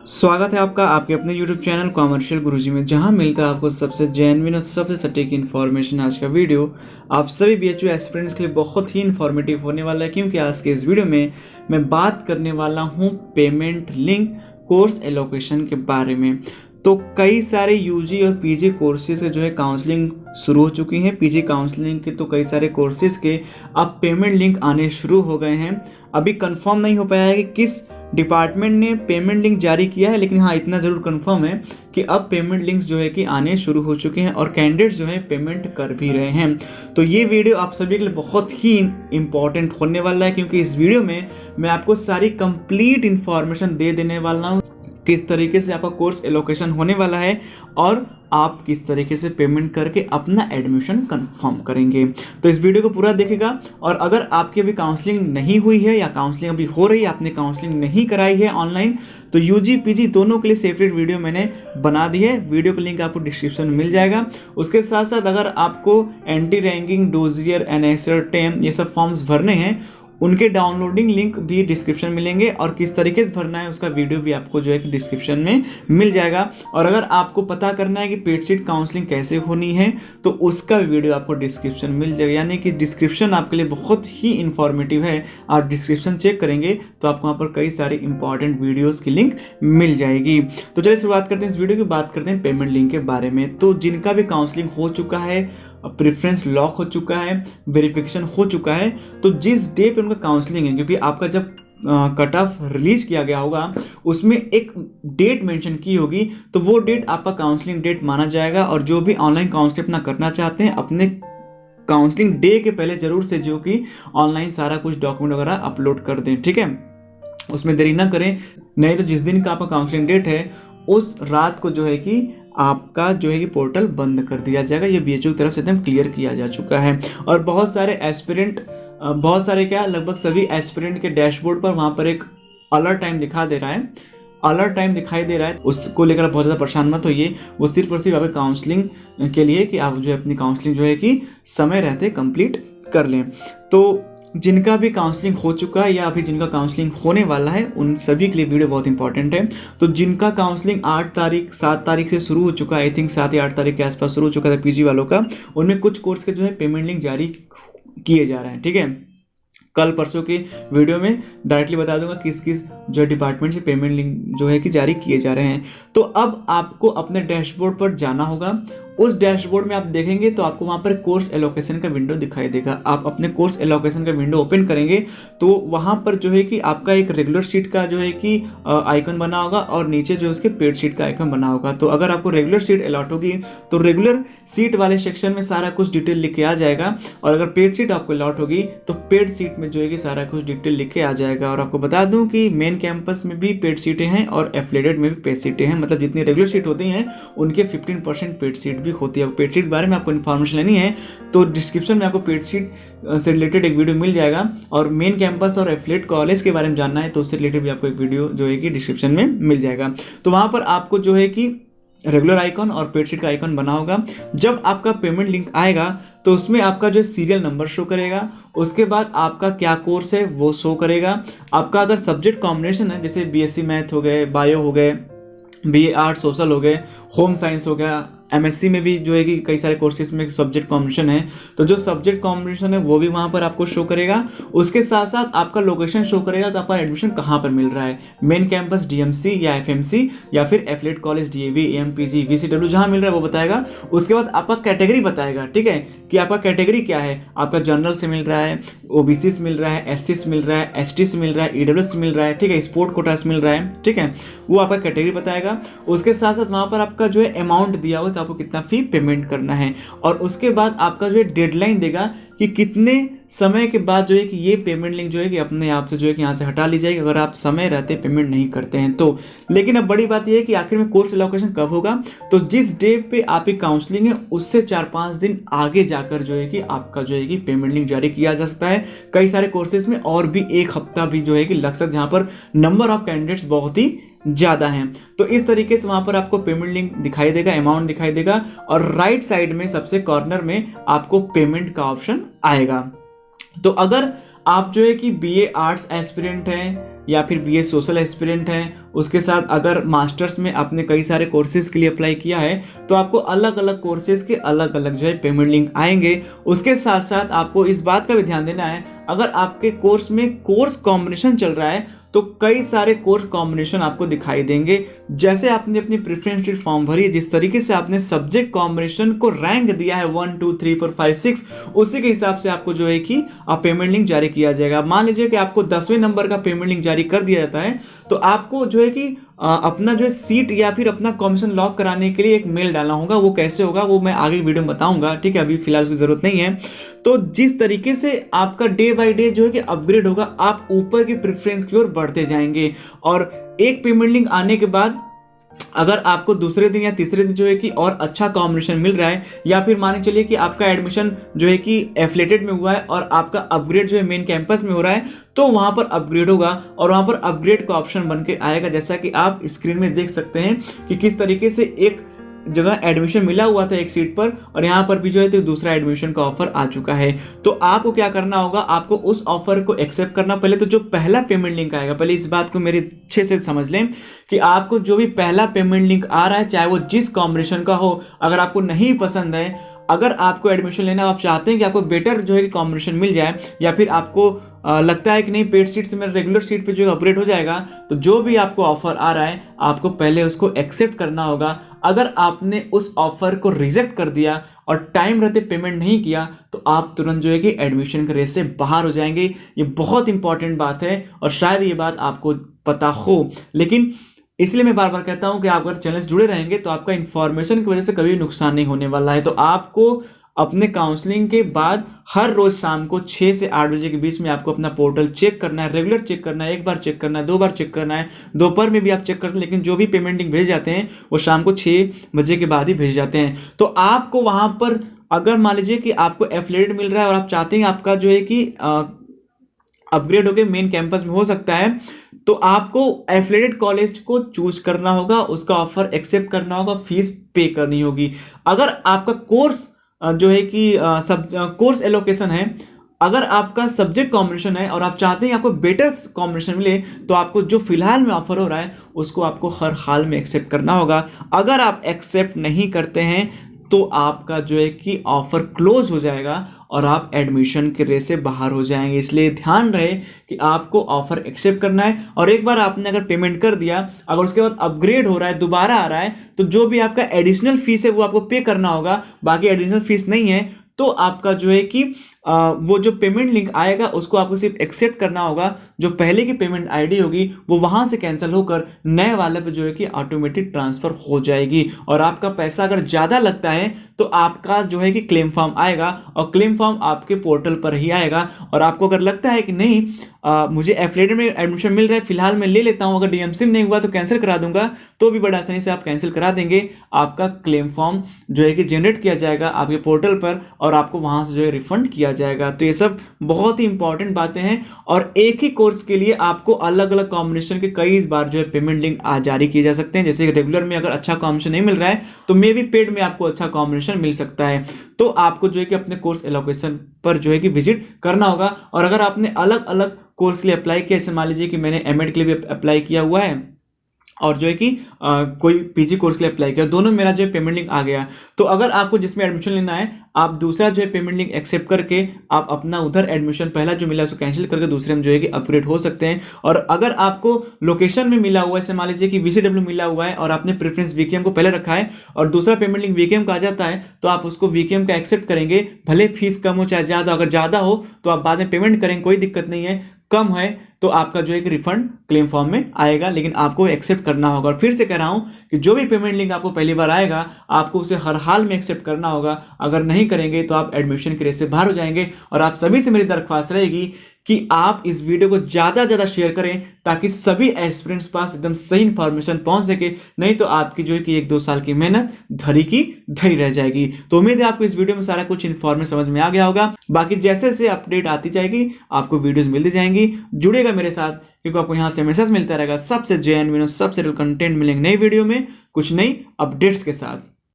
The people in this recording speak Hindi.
स्वागत है आपका आपके अपने YouTube चैनल कॉमर्शियल गुरुजी में, जहां मिलता है आपको सबसे जेन्युइन और सबसे सटीक इन्फॉर्मेशन। आज का वीडियो आप सभी BHU एस्पिरेंट्स के लिए बहुत ही इन्फॉर्मेटिव होने वाला है, क्योंकि आज के इस वीडियो में मैं बात करने वाला हूं पेमेंट लिंक कोर्स एलोकेशन के बारे में। तो कई सारे UG और PG कोर्सेज के जो है काउंसलिंग शुरू हो चुकी हैं। PG काउंसलिंग के तो कई सारे कोर्सेज के अब पेमेंट लिंक आने शुरू हो गए हैं। अभी कंफर्म नहीं हो पाया है कि किस डिपार्टमेंट ने पेमेंट लिंक जारी किया है, लेकिन हाँ इतना ज़रूर कंफर्म है कि अब पेमेंट लिंक्स जो है कि आने शुरू हो चुके हैं और कैंडिडेट्स जो है पेमेंट कर भी रहे हैं। तो ये वीडियो आप सभी के लिए बहुत ही इंपॉर्टेंट होने वाला है, क्योंकि इस वीडियो में मैं आपको सारी कंप्लीट इन्फॉर्मेशन दे देने वाला हूँ किस तरीके से आपका कोर्स एलोकेशन होने वाला है और आप किस तरीके से पेमेंट करके अपना एडमिशन कंफर्म करेंगे। तो इस वीडियो को पूरा देखेगा। और अगर आपकी अभी काउंसलिंग नहीं हुई है या काउंसलिंग अभी हो रही है, आपने काउंसलिंग नहीं कराई है ऑनलाइन, तो UG PG दोनों के लिए सेपरेट वीडियो मैंने बना दी है। वीडियो का लिंक आपको डिस्क्रिप्शन में मिल जाएगा। उसके साथ साथ अगर आपको एंटी रैंकिंग, डोजियर, एनेक्सर, टेम ये सब फॉर्म्स भरने हैं, उनके डाउनलोडिंग लिंक भी डिस्क्रिप्शन में मिलेंगे और किस तरीके से भरना है उसका वीडियो भी आपको जो है कि डिस्क्रिप्शन में मिल जाएगा। और अगर आपको पता करना है कि पेड सीट काउंसलिंग कैसे होनी है, तो उसका वीडियो आपको डिस्क्रिप्शन मिल जाएगा। यानी कि डिस्क्रिप्शन आपके लिए बहुत ही इंफॉर्मेटिव है। आप डिस्क्रिप्शन चेक करेंगे तो आपको वहाँ पर कई सारे इंपॉर्टेंट वीडियोज़ की लिंक मिल जाएगी। तो चलिए शुरुआत करते हैं इस वीडियो की, बात करते हैं पेमेंट लिंक के बारे में। तो जिनका भी काउंसलिंग हो चुका है, प्रेफरेंस लॉक हो चुका है, वेरिफिकेशन हो चुका है, तो जिस डे पे उनका काउंसलिंग है, क्योंकि आपका जब कट ऑफ रिलीज किया गया होगा उसमें एक डेट मेंशन की होगी, तो वो डेट आपका काउंसलिंग डेट माना जाएगा। और जो भी ऑनलाइन काउंसलिंग अपना करना चाहते हैं, अपने काउंसलिंग डे के पहले जरूर से जो कि ऑनलाइन सारा कुछ डॉक्यूमेंट वगैरह अपलोड कर दें, ठीक है। उसमें देरी ना करें, नहीं तो जिस दिन का आपका काउंसलिंग डेट है उस रात को जो है कि आपका जो है कि पोर्टल बंद कर दिया जाएगा। ये BHU की तरफ से एकदम क्लियर किया जा चुका है। और बहुत सारे एस्पिरेंट, लगभग सभी एस्पिरेंट के डैशबोर्ड पर वहाँ पर एक अलर्ट टाइम दिखा दे रहा है, अलर्ट टाइम दिखाई दे रहा है। उसको लेकर बहुत ज़्यादा परेशान मत होइए, वो सिर्फ और सिर्फ आपके काउंसलिंग के लिए कि आप जो है अपनी काउंसलिंग जो है कि समय रहते कंप्लीट कर लें। तो जिनका भी काउंसलिंग हो चुका है या अभी जिनका काउंसलिंग होने वाला है, उन सभी के लिए वीडियो बहुत इंपॉर्टेंट है। तो जिनका काउंसलिंग 7 तारीख से शुरू हो चुका है, आई थिंक 7 या 8 तारीख के आसपास शुरू हो चुका था PG वालों का, उनमें कुछ कोर्स के जो है पेमेंट लिंक जारी किए जा रहे हैं, ठीक है। कल परसों के वीडियो में डायरेक्टली बता दूंगा किस किस जो डिपार्टमेंट से पेमेंट लिंक जो है कि जारी किए जा रहे हैं। तो अब आपको अपने डैशबोर्ड पर जाना होगा। उस डैशबोर्ड में आप देखेंगे तो आपको वहाँ पर कोर्स एलोकेशन का विंडो दिखाई देगा। आप अपने कोर्स एलोकेशन का विंडो ओपन करेंगे तो वहाँ पर जो है कि आपका एक रेगुलर सीट का जो है कि आइकन बना होगा और नीचे जो है उसके पेड सीट का आइकन बना होगा। तो अगर आपको रेगुलर सीट अलॉट होगी तो रेगुलर सीट वाले सेक्शन में सारा कुछ डिटेल लिख के आ जाएगा, और अगर पेड सीट आपको अलॉट होगी तो पेड सीट में जो है कि सारा कुछ डिटेल लिख के आ जाएगा। और आपको बता दूं कि मेन कैंपस में भी पेड सीटें हैं और एफिलिएटेड में भी पेड सीटें हैं, मतलब जितनी रेगुलर सीट होती हैं उनके 15% पेड सीट भी होती है। पेड सीट के बारे में आपको इन्फॉर्मेशन लेनी है तो डिस्क्रिप्शन में आपको पेड सीट से रिलेटेड एक वीडियो मिल जाएगा, और मेन कैंपस और एफिलिएट कॉलेज के बारे में जानना है तो उससे रिलेटेड भी आपको एक वीडियो जो है कि डिस्क्रिप्शन में मिल जाएगा। तो वहां पर आपको जो है कि रेगुलर आइकन और पेड सीट का आइकन बना होगा। जब आपका पेमेंट लिंक आएगा तो उसमें आपका जो सीरियल नंबर शो करेगा, उसके बाद आपका क्या कोर्स है वो शो करेगा। आपका अगर सब्जेक्ट कॉम्बिनेशन है, जैसे BSc मैथ हो गए, बायो हो गए, BA आर्ट, सोशल हो गए, होम साइंस हो गया, MSc में भी जो है कि कई सारे कोर्सेज में सब्जेक्ट कॉम्बिनेशन है, तो जो सब्जेक्ट कॉम्बिनेशन है वो भी वहाँ पर आपको शो करेगा। उसके साथ साथ आपका लोकेशन शो करेगा कि आपका एडमिशन कहाँ पर मिल रहा है, मेन कैंपस DMC या FMC या फिर affiliate college DAV, AMPG, VCW जहाँ मिल रहा है वो बताएगा। उसके बाद आपका कैटेगरी बताएगा, ठीक है, कि आपका कैटेगरी क्या है, आपका जनरल से मिल रहा है, OBC से मिल रहा है, SC से मिल रहा है, ST से मिल रहा है, EWS से मिल रहा है, ठीक है, स्पोर्ट कोटा से मिल रहा है, ठीक है, वो आपका कैटेगरी बताएगा। उसके साथ साथ वहाँ पर आपका जो है अमाउंट दिया होगा कि आपको कितना फी पेमेंट करना है, और उसके बाद आपका जो है डेडलाइन देगा कि कितने समय के बाद जो है कि ये पेमेंट लिंक जो है कि अपने आप से जो है कि यहाँ से हटा ली जाएगी अगर आप समय रहते पेमेंट नहीं करते हैं तो। लेकिन अब बड़ी बात यह है कि आखिर में कोर्स एलोकेशन कब होगा, तो जिस डे पे आपकी काउंसलिंग है उससे 4-5 दिन आगे जाकर जो है कि आपका जो है कि पेमेंट लिंक जारी किया जा सकता है। कई सारे कोर्सेज में और भी 1 हफ्ता भी जो है कि लग सकता है, जहाँ पर नंबर ऑफ कैंडिडेट्स बहुत ही ज़्यादा हैं। तो इस तरीके से वहाँ पर आपको पेमेंट लिंक दिखाई देगा, अमाउंट दिखाई देगा, और राइट साइड में सबसे कॉर्नर में आपको पेमेंट का ऑप्शन आएगा। तो अगर आप जो है कि BA आर्ट्स एस्पिरेंट हैं, या फिर बीए सोशल एस्पिरेंट हैं, उसके साथ अगर मास्टर्स में आपने कई सारे कोर्सेज के लिए अप्लाई किया है तो आपको अलग अलग कोर्सेज के अलग अलग जो है पेमेंट लिंक आएंगे। उसके साथ साथ आपको इस बात का भी ध्यान देना है, अगर आपके कोर्स में कोर्स कॉम्बिनेशन चल रहा है तो कई सारे कोर्स कॉम्बिनेशन आपको दिखाई देंगे। जैसे आपने अपनी प्रेफरेंस शीट फॉर्म भरी है, जिस तरीके से आपने सब्जेक्ट कॉम्बिनेशन को रैंक दिया है 1 2 3 4 5 6, उसी के हिसाब से आपको जो है कि पेमेंट लिंक जारी किया जाएगा। मान लीजिए कि आपको 10वें नंबर का पेमेंट लिंक जारी कर दिया जाता है तो आपको जो है कि अपना जो है सीट या फिर अपना कमीशन लॉक कराने के लिए एक मेल डालना होगा। वो कैसे होगा वो मैं आगे वीडियो में बताऊंगा, ठीक है, अभी फिलहाल उसकी जरूरत नहीं है। तो जिस तरीके से आपका डे बाय डे जो है कि अपग्रेड होगा, आप ऊपर की प्रेफरेंस की ओर बढ़ते जाएंगे। और एक पेमेंट लिंक आने के बाद अगर आपको दूसरे दिन या तीसरे दिन जो है कि और अच्छा कॉम्बिनेशन मिल रहा है, या फिर मान के चलिए कि आपका एडमिशन जो है कि एफिलेटेड में हुआ है और आपका अपग्रेड जो है मेन कैंपस में हो रहा है, तो वहां पर अपग्रेड होगा और वहां पर अपग्रेड का ऑप्शन बन के आएगा। जैसा कि आप स्क्रीन में देख सकते हैं कि किस तरीके से एक जगह एडमिशन मिला हुआ था एक सीट पर और यहाँ पर भी जो है तो दूसरा एडमिशन का ऑफर आ चुका है। तो आपको क्या करना होगा, आपको उस ऑफर को एक्सेप्ट करना। पहले तो जो पहला पेमेंट लिंक आएगा, पहले इस बात को मेरे अच्छे से समझ लें कि आपको जो भी पहला पेमेंट लिंक आ रहा है, चाहे वो जिस कॉम्बिनेशन का हो, अगर आपको नहीं पसंद है, अगर आपको एडमिशन लेना, आप चाहते हैं कि आपको बेटर जो है कि कॉम्बिनेशन मिल जाए, या फिर आपको लगता है कि नहीं पेड सीट से मेरा रेगुलर सीट पे जो है अपग्रेड हो जाएगा, तो जो भी आपको ऑफर आ रहा है आपको पहले उसको एक्सेप्ट करना होगा। अगर आपने उस ऑफर को रिजेक्ट कर दिया और टाइम रहते पेमेंट नहीं किया तो आप तुरंत जो है कि एडमिशन के रेस से बाहर हो जाएंगे। ये बहुत इंपॉर्टेंट बात है और शायद ये बात आपको पता हो, लेकिन इसलिए मैं बार बार कहता हूं कि आप अगर चैनल से जुड़े रहेंगे तो आपका इंफॉर्मेशन की वजह से कभी नुकसान नहीं होने वाला है। तो आपको अपने काउंसलिंग के बाद हर रोज शाम को 6 से 8 बजे के बीच में आपको अपना पोर्टल चेक करना है, रेगुलर चेक करना है, एक बार चेक करना है, 2 बार चेक करना है, दोपहर में भी आप चेक करते हैं, लेकिन जो भी पेमेंट लिंक भेज जाते हैं वो शाम को 6 बजे के बाद ही भेज जाते हैं। तो आपको वहां पर अगर मान लीजिए कि आपको एफिलिएटेड मिल रहा है और आप चाहते हैं आपका जो है कि अपग्रेड होकर मेन कैंपस में हो सकता है, तो आपको एफिलिएटेड कॉलेज को चूज करना होगा, उसका ऑफर एक्सेप्ट करना होगा, फीस पे करनी होगी। अगर आपका कोर्स जो है कि सब कोर्स एलोकेशन है, अगर आपका सब्जेक्ट कॉम्बिनेशन है और आप चाहते हैं आपको बेटर कॉम्बिनेशन मिले, तो आपको जो फिलहाल में ऑफर हो रहा है उसको आपको हर हाल में एक्सेप्ट करना होगा। अगर आप एक्सेप्ट नहीं करते हैं तो आपका जो है कि ऑफर क्लोज हो जाएगा और आप एडमिशन के रेस से बाहर हो जाएंगे। इसलिए ध्यान रहे कि आपको ऑफर एक्सेप्ट करना है, और एक बार आपने अगर पेमेंट कर दिया, अगर उसके बाद अपग्रेड हो रहा है, दोबारा आ रहा है, तो जो भी आपका एडिशनल फीस है वो आपको पे करना होगा। बाकी एडिशनल फीस नहीं है तो आपका जो है कि वो जो पेमेंट लिंक आएगा उसको आपको सिर्फ एक्सेप्ट करना होगा। जो पहले की पेमेंट आईडी होगी वो वहां से कैंसिल होकर नए वाले पे जो है कि ऑटोमेटिक ट्रांसफर हो जाएगी। और आपका पैसा अगर ज़्यादा लगता है तो आपका जो है कि क्लेम फॉर्म आएगा और क्लेम फॉर्म आपके पोर्टल पर ही आएगा। और आपको अगर लगता है कि नहीं मुझे एफिलिएटेड में एडमिशन मिल रहा है, फिलहाल मैं ले लेता हूं, अगर डीएमसी में नहीं हुआ तो कैंसिल करा दूंगा, तो भी बड़ा आसानी से आप कैंसिल करा देंगे। आपका क्लेम फॉर्म जो है कि जनरेट किया जाएगा आपके पोर्टल पर और आपको वहां से जो है रिफंड किया जाएगा। तो ये सब बहुत ही इंपॉर्टेंट बातें हैं। और एक ही कोर्स के लिए आपको अलग अलग कॉम्बिनेशन के कई बार जो है पेमेंट लिंक जारी किए जा सकते हैं। जैसे रेगुलर में अगर अच्छा कॉम्बिनेशन नहीं मिल रहा है तो मे बी पेड में आपको अच्छा कॉम्बिनेशन मिल सकता है। तो आपको जो है कि अपने कोर्स एलोकेशन पर जो है कि विजिट करना होगा। और अगर आपने अलग अलग कोर्स के लिए अप्लाई किया, जैसे मान लीजिए कि मैंने एमएड के लिए भी अप्लाई किया हुआ है और जो है कि कोई पीजी कोर्स के लिए अप्लाई किया, दोनों मेरा जो है पेमेंट लिंक आ गया, तो अगर आपको जिसमें एडमिशन लेना है आप दूसरा जो है पेमेंट लिंक एक्सेप्ट करके आप अपना उधर एडमिशन पहला जो मिला उसको कैंसिल करके दूसरे में जो है कि अपग्रेड हो सकते हैं। और अगर आपको लोकेशन में मिला हुआ है, जैसे मान लीजिए कि वीसीडब्ल्यू मिला हुआ है और आपने प्रेफरेंस वीकेएम को पहले रखा है और दूसरा पेमेंट लिंक वीकेएम का आ जाता है, तो आप उसको वीकेएम का एक्सेप्ट करेंगे, भले फीस कम हो चाहे ज़्यादा। अगर ज़्यादा हो तो आप बाद में पेमेंट करेंगे, कोई दिक्कत नहीं है। कम है तो आपका जो है कि रिफंड क्लेम फॉर्म में आएगा, लेकिन आपको एक्सेप्ट करना होगा। और फिर से कह रहा हूं कि जो भी पेमेंट लिंक आपको पहली बार आएगा आपको उसे हर हाल में एक्सेप्ट करना होगा। अगर नहीं करेंगे तो आप एडमिशन के रेस से बाहर हो जाएंगे। और आप सभी से मेरी दरख्वास्त रहेगी कि आप इस वीडियो को ज़्यादा ज़्यादा शेयर करें ताकि सभी एस्पिरेंट्स पास एकदम सही इंफॉर्मेशन पहुंच सके, नहीं तो आपकी जो है कि 1-2 साल की मेहनत धरी की धरी रह जाएगी। तो उम्मीद है आपको इस वीडियो में सारा कुछ इन्फॉर्मेशन समझ में आ गया होगा। बाकी जैसे जैसे अपडेट आती जाएगी आपको वीडियोस मिलती जाएंगी। जुड़ेगा मेरे साथ क्योंकि आपको यहाँ से मैसेज मिलता रहेगा, सबसे जेन्युइन सबसे रियल कंटेंट मिलेंगे नई वीडियो में कुछ नई अपडेट्स के साथ।